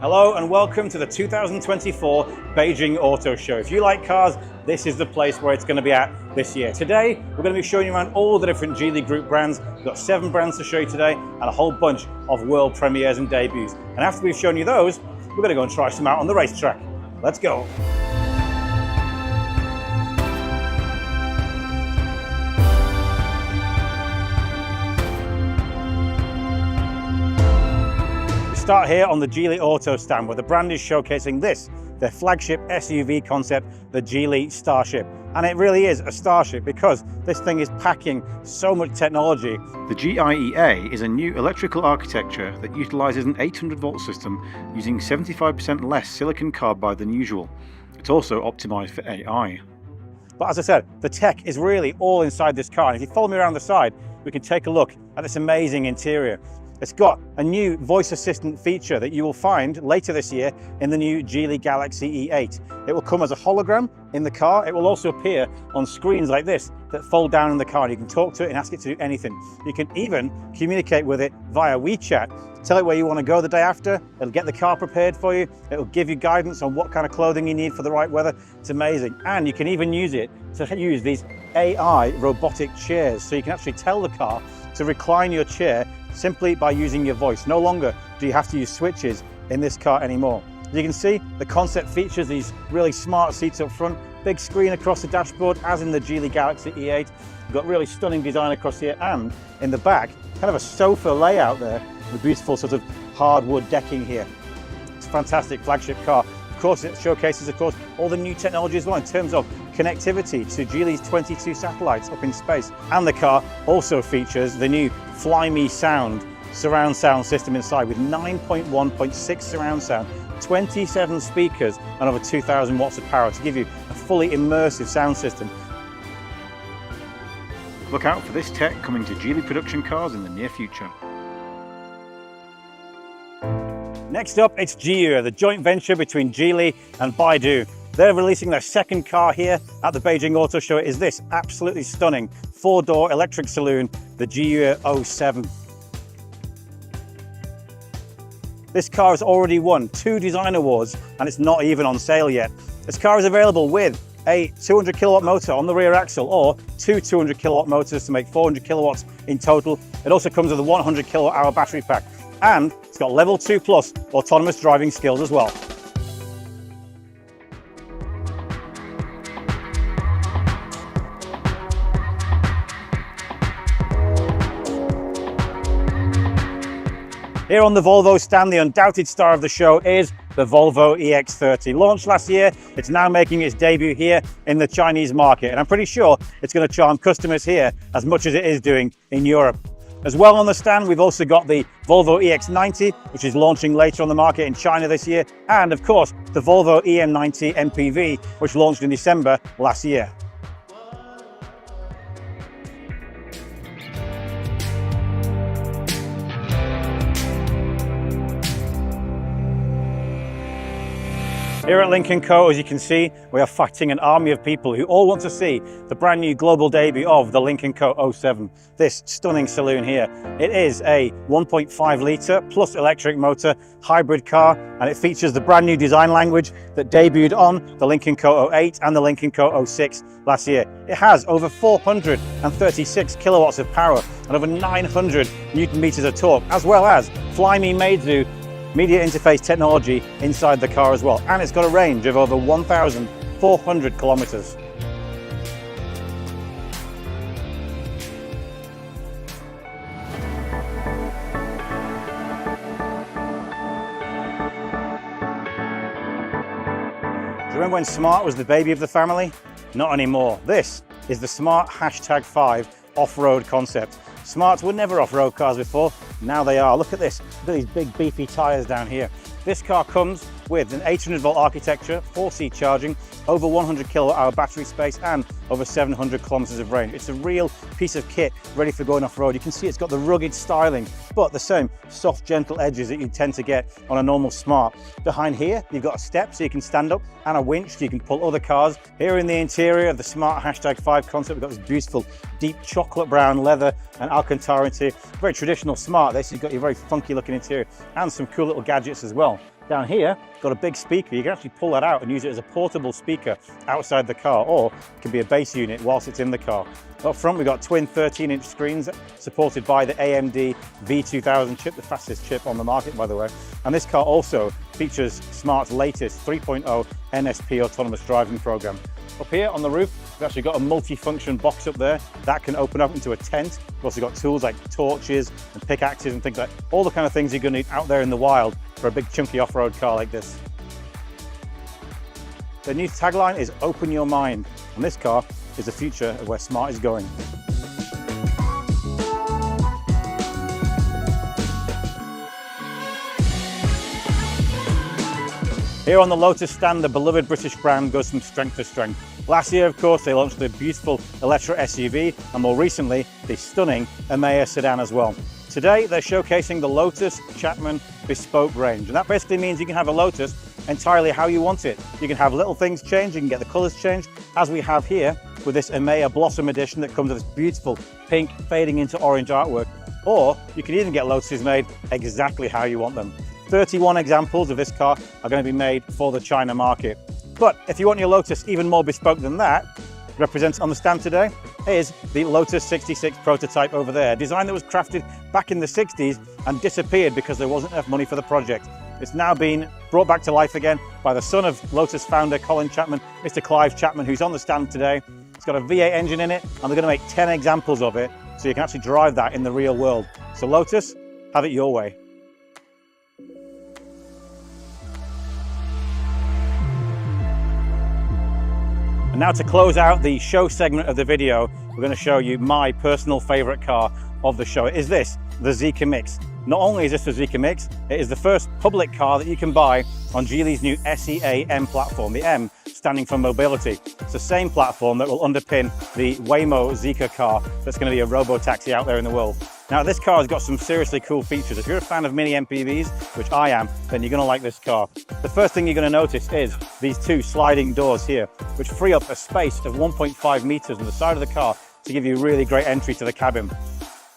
Hello and welcome to the 2024 Beijing Auto Show. If you like cars, this is the place where it's going to be at this year. Today, we're going to be showing you around all the different Geely Group brands. We've got 7 brands to show you today and a whole bunch of world premieres and debuts. And after we've shown you those, we're going to go and try some out on the racetrack. Let's go. Start here on the Geely Auto stand where the brand is showcasing this, their flagship SUV concept, the Geely Starship. And it really is a Starship because this thing is packing so much technology. The GIEA is a new electrical architecture that utilizes an 800-volt system using 75% less silicon carbide than usual. It's also optimized for AI. But as I said, the tech is really all inside this car. And if you follow me around the side, we can take a look at this amazing interior. It's got a new voice assistant feature that you will find later this year in the new Geely Galaxy E8. It will come as a hologram in the car. It will also appear on screens like this that fold down in the car. You can talk to it and ask it to do anything. You can even communicate with it via WeChat. Tell it where you want to go the day after. It'll get the car prepared for you. It'll give you guidance on what kind of clothing you need for the right weather. It's amazing. And you can even use it to use these AI robotic chairs. So you can actually tell the car to recline your chair simply by using your voice. No longer do you have to use switches in this car anymore. As you can see, the concept features these really smart seats up front, big screen across the dashboard, as in the Geely Galaxy E8. You've got really stunning design across here, and in the back, kind of a sofa layout there, with beautiful sort of hardwood decking here. It's a fantastic flagship car. Of course, it showcases, all the new technology as well in terms of connectivity to Geely's 22 satellites up in space. And the car also features the new Fly Me Sound surround sound system inside with 9.1.6 surround sound, 27 speakers and over 2,000 watts of power to give you a fully immersive sound system. Look out for this tech coming to Geely production cars in the near future. Next up, it's Zeekr, the joint venture between Geely and Baidu. They're releasing their second car here at the Beijing Auto Show. It is this absolutely stunning 4-door electric saloon, the Zeekr 07. This car has already won 2 design awards and it's not even on sale yet. This car is available with a 200 kilowatt motor on the rear axle or 2 200 kilowatt motors to make 400 kilowatts in total. It also comes with a 100 kilowatt hour battery pack. And it's got level 2 plus autonomous driving skills as well. Here on the Volvo stand, the undoubted star of the show is the Volvo EX30. Launched last year, it's now making its debut here in the Chinese market. And I'm pretty sure it's going to charm customers here as much as it is doing in Europe. As well on the stand, we've also got the Volvo EX90, which is launching later on the market in China this year. And of course, the Volvo EM90 MPV, which launched in December last year. Here at Lynk & Co, as you can see, we are fighting an army of people who all want to see the brand new global debut of the Lynk & Co 07. This stunning saloon here. It is a 1.5 litre plus electric motor hybrid car, and it features the brand new design language that debuted on the Lynk & Co 08 and the Lynk & Co 06 last year. It has over 436 kilowatts of power and over 900 Newton meters of torque, as well as Fly Me Meizu media interface technology inside the car as well, and it's got a range of over 1,400 kilometers. Do you remember when Smart was the baby of the family? Not anymore. This is the Smart #5 off-road concept. Smarts were never off-road cars before, now they are. Look at this, look at these big beefy tyres down here. This car comes with an 800-volt architecture, 4C charging, over 100 kilowatt-hour battery space, and over 700 kilometers of range. It's a real piece of kit ready for going off-road. You can see it's got the rugged styling, but the same soft, gentle edges that you tend to get on a normal Smart. Behind here, you've got a step so you can stand up, and a winch so you can pull other cars. Here in the interior of the Smart #5 concept, we've got this beautiful deep chocolate brown leather and Alcantara interior. Very traditional Smart this. You've got your very funky looking interior and some cool little gadgets as well. Down here, got a big speaker. You can actually pull that out and use it as a portable speaker outside the car, or it can be a bass unit whilst it's in the car. Up front, we've got twin 13-inch screens supported by the AMD V2000 chip, the fastest chip on the market, by the way. And this car also features Smart's latest 3.0 NSP autonomous driving program. Up here on the roof, we've actually got a multi-function box up there that can open up into a tent. We've also got tools like torches and pickaxes and things like all the kind of things you're going to need out there in the wild for a big chunky off-road car like this. The new tagline is "Open your mind," and this car is the future of where smart is going. Here on the Lotus stand, the beloved British brand goes from strength to strength. Last year, of course, they launched the beautiful Electra SUV, and more recently, the stunning Emea sedan as well. Today, they're showcasing the Lotus Chapman Bespoke range, and that basically means you can have a Lotus entirely how you want it. You can have little things change, you can get the colours changed, as we have here with this Emea Blossom Edition that comes with this beautiful pink fading into orange artwork, or you can even get Lotuses made exactly how you want them. 31 examples of this car are going to be made for the China market. But if you want your Lotus even more bespoke than that, represented on the stand today is the Lotus 66 prototype over there. A design that was crafted back in the 60s and disappeared because there wasn't enough money for the project. It's now been brought back to life again by the son of Lotus founder Colin Chapman, Mr. Clive Chapman, who's on the stand today. It's got a V8 engine in it, and they're going to make 10 examples of it so you can actually drive that in the real world. So Lotus, have it your way. And now to close out the show segment of the video, we're going to show you my personal favorite car of the show. It is this, the Zeekr Mix. Not only is this the Zeekr Mix, it is the first public car that you can buy on Geely's new SEA M platform, the M standing for mobility. It's the same platform that will underpin the Waymo Zeekr car that's going to be a robo-taxi out there in the world. Now, this car has got some seriously cool features. If you're a fan of mini MPVs, which I am, then you're going to like this car. The first thing you're going to notice is these two sliding doors here, which free up a space of 1.5 meters on the side of the car to give you really great entry to the cabin.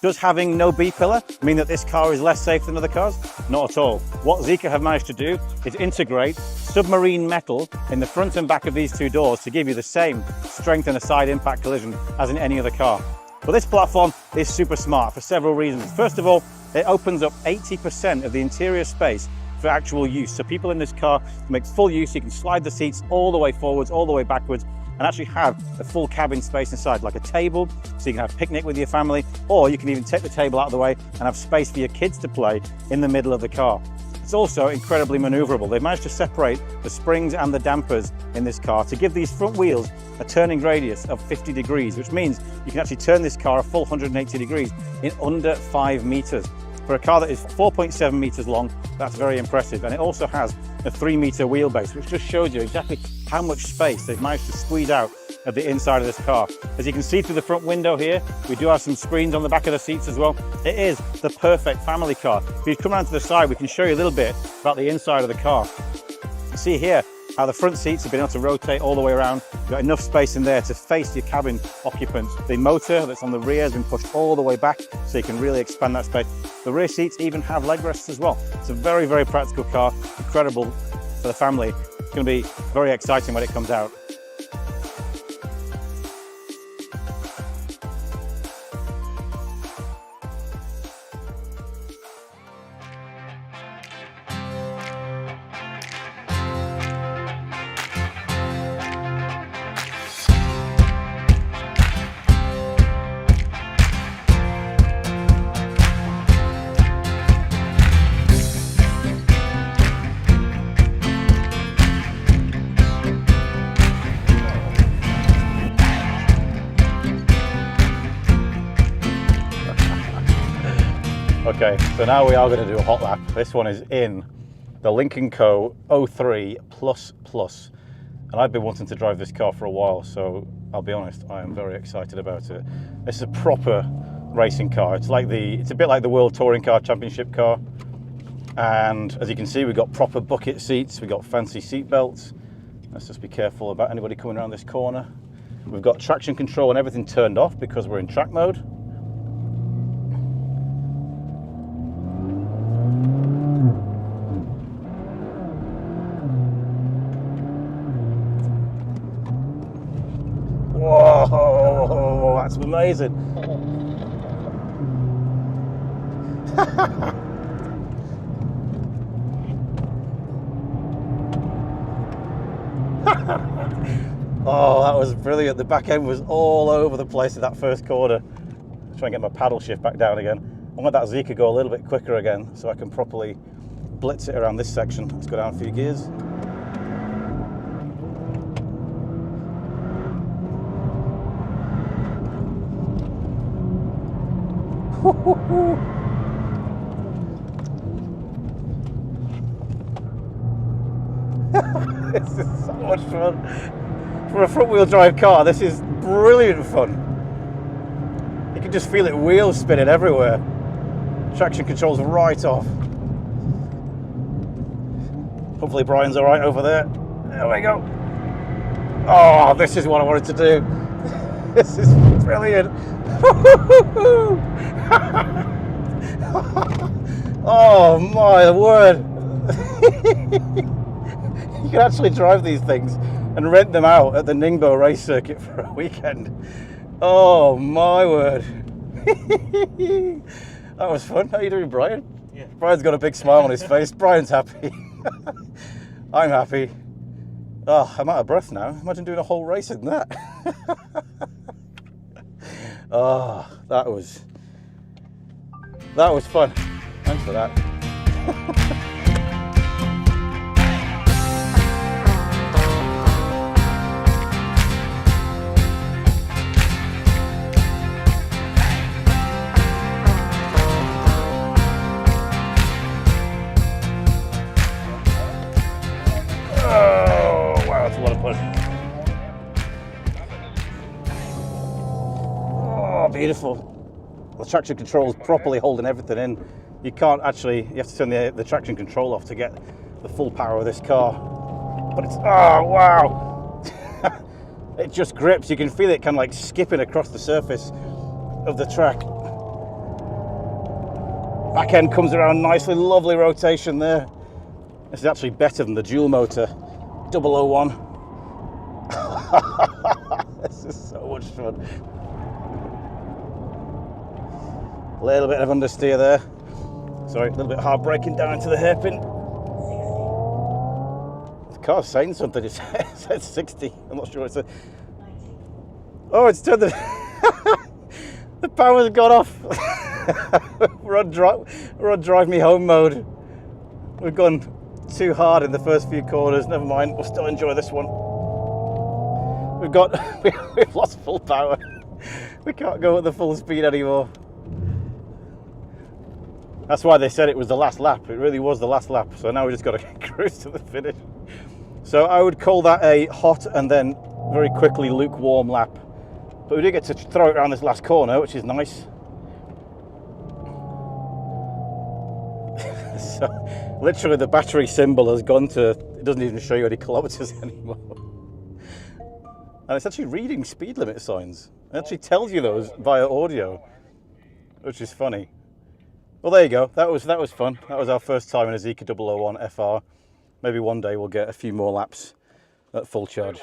Does having no B-pillar mean that this car is less safe than other cars? Not at all. What Zeekr have managed to do is integrate submarine metal in the front and back of these two doors to give you the same strength in a side impact collision as in any other car. But this platform is super smart for several reasons. First of all, it opens up 80% of the interior space for actual use. So people in this car can make full use. You can slide the seats all the way forwards, all the way backwards, and actually have a full cabin space inside, like a table, so you can have a picnic with your family, or you can even take the table out of the way and have space for your kids to play in the middle of the car. It's also incredibly maneuverable. They've managed to separate the springs and the dampers in this car to give these front wheels a turning radius of 50 degrees, which means you can actually turn this car a full 180 degrees in under 5 meters. For a car that is 4.7 meters long, that's very impressive. And it also has a 3-meter wheelbase, which just shows you exactly how much space they've managed to squeeze out of the inside of this car. As you can see through the front window here, we do have some screens on the back of the seats as well. It is the perfect family car. If you come around to the side, we can show you a little bit about the inside of the car. You see here how the front seats have been able to rotate all the way around. You've got enough space in there to face your cabin occupants. The motor that's on the rear has been pushed all the way back, so you can really expand that space. The rear seats even have leg rests as well. It's a very, very practical car, incredible for the family. It's going to be very exciting when it comes out. Okay, so now we are going to do a hot lap. This one is in the Lynk & Co 03 Plus Plus, and I've been wanting to drive this car for a while, so I'll be honest, I am very excited about it. This is a proper racing car. It's a bit like the World Touring Car Championship car, and as you can see, we've got proper bucket seats, we've got fancy seat belts. Let's just be careful about anybody coming around this corner. We've got traction control and everything turned off because we're in track mode. That's amazing. Oh, that was brilliant. The back end was all over the place in that first corner. Try and get my paddle shift back down again. I want that Zeekr go a little bit quicker again so I can properly blitz it around this section. Let's go down a few gears. This is so much fun. For a front-wheel drive car, this is brilliant fun. You can just feel it wheels spinning everywhere. Traction control's right off. Hopefully Brian's all right over there. There we go. Oh, this is what I wanted to do. This is brilliant. Oh my word. You can actually drive these things and rent them out at the Ningbo race circuit for a weekend. Oh my word. That was fun. How are you doing, Brian? Yeah. Brian's got a big smile on his face. Brian's happy. I'm happy. Oh, I'm out of breath now. Imagine doing a whole race in that. Oh, that was fun. Thanks for that. Beautiful. The traction control is properly holding everything in. You can't actually, you have to turn the traction control off to get the full power of this car. But it's, oh wow. It just grips. You can feel it kind of like skipping across the surface of the track. Back end comes around nicely, lovely rotation there. This is actually better than the dual motor 001. This is so much fun. A little bit of understeer there. Sorry, a little bit hard braking down into the hairpin. The car's saying something. It says 60. I'm not sure what it says. Oh, it's turned the power's gone off. We're on drive me home mode. We've gone too hard in the first few corners. Never mind. We'll still enjoy this one. We've lost full power. We can't go at the full speed anymore. That's why they said it was the last lap. It really was the last lap. So now we just got to cruise to the finish. So I would call that a hot and then very quickly lukewarm lap. But we did get to throw it around this last corner, which is nice. So literally the battery symbol has gone to, it doesn't even show you any kilometers anymore. And it's actually reading speed limit signs. It actually tells you those via audio, which is funny. Well, there you go. That was fun. That was our first time in a Zeekr 001 FR. Maybe one day we'll get a few more laps at full charge.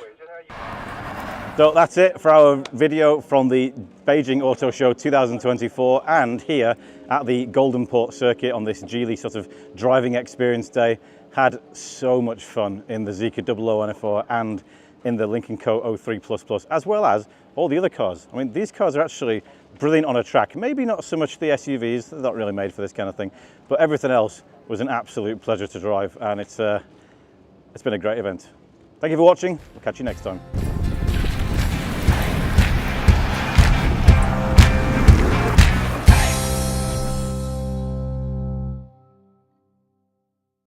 So that's it for our video from the Beijing Auto Show 2024 and here at the Golden Port circuit on this Geely sort of driving experience day. Had so much fun in the Zeekr 001 FR and in the Lynk & Co 03++, as well as all the other cars. I mean, these cars are actually brilliant on a track. Maybe not so much the SUVs, they're not really made for this kind of thing, but everything else was an absolute pleasure to drive, and it's been a great event. Thank you for watching. We'll catch you next time.